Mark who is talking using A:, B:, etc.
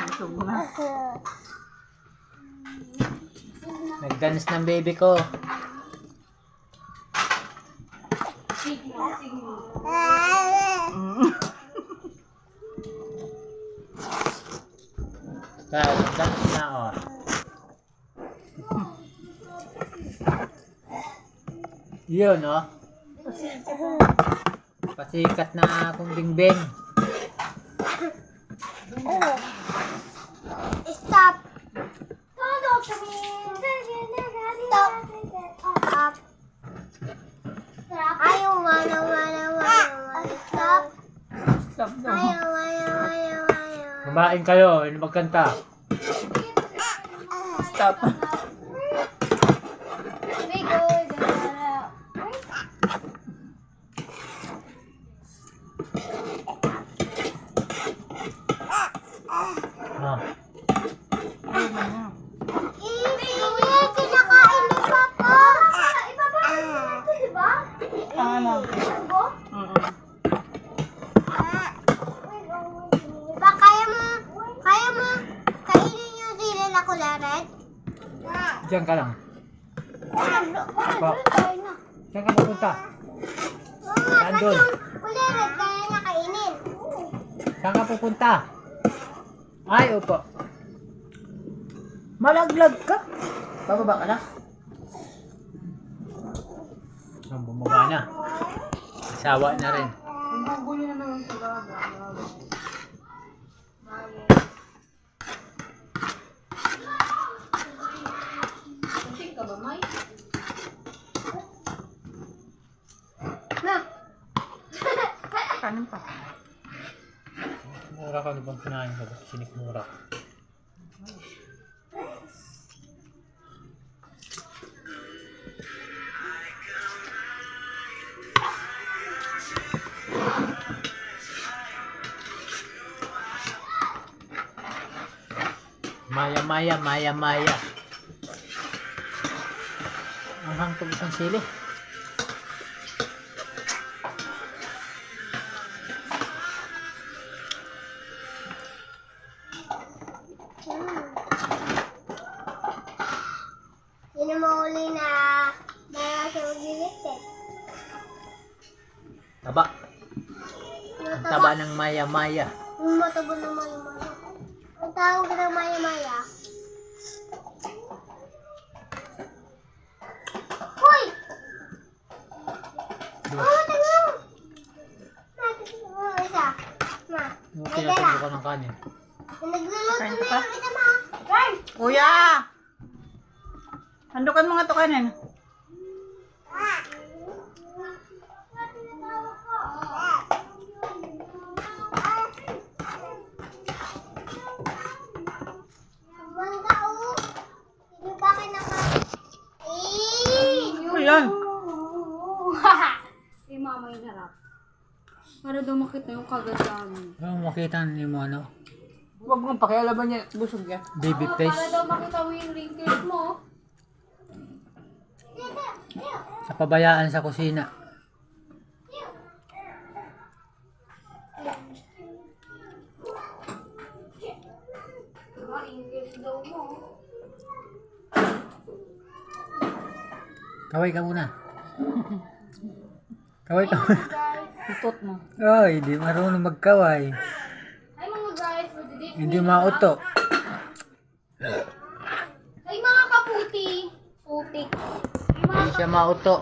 A: Busog na.
B: Nagdanas ng baby ko. Kaya, nagdanas na ako. Yun, oh. Pasikat na akong bingbing.
C: Stop. Stop. Stop. Ayaw, wala. Stop.
A: Stop daw.
C: Ayaw.
B: Kumain kayo, yun magkanta.
A: Stop.
B: Ah.
C: Kinakain ni Papa. Ibabalik natin, di ba?
A: Ano?
C: Ba, kaya mo kainin yung sila na kularet?
B: Diyan ka lang.
C: Ba?
B: Diyan ka pupunta. Saan doon?
C: Kularet, kaya niya kainin.
B: Saan ka pupunta? Ay, opo. Malaglag ka. Bababa ka na. Bumaba na. Sawa na rin.
A: Gugulo na naman sila. Kasing ka ba, May?
C: Ma.
A: Kanin pa.
B: Mura ka na bang kinain ka? Sinikmura. Maya. Ang hangtog isang sili.
C: Yun ang mahuli na dahil sa maglilit eh.
B: Taba. Ang taba ng maya.
C: Yung matabo na maya. Ang tawag ko ng maya. Hoy! Tingnan mo! Tingnan mo isa. Ma,
B: Tinatalo ka ng kanin.
C: nagluluto
A: Kain
C: na
A: pa?
C: yung isa ma. Guys!
A: Kuya! Handukan mga to kanin.
C: Mangga oh! Hindi ba kinakain?
A: Ano yan?
D: Eh, mama yung harap. Para daw makita yung kagandahan.
B: Ano makita niyo mo ano?
A: Huwag mong pakialaban niya. Busog yan.
B: Baby
D: Para
B: face.
D: daw makita mo yung wrinkles mo.
B: Sa pabayaan sa kusina.
D: Wrinkles daw mo.
B: Kaway ka muna. Kaway ka muna.
D: Guys,
A: Tutot mo.
B: Ay, di marunong magkaway.
D: ay mga guys, for today's
B: Hindi mauto.
D: ay mga kaputi. Putik. Ay mga
B: Hindi siya mauto.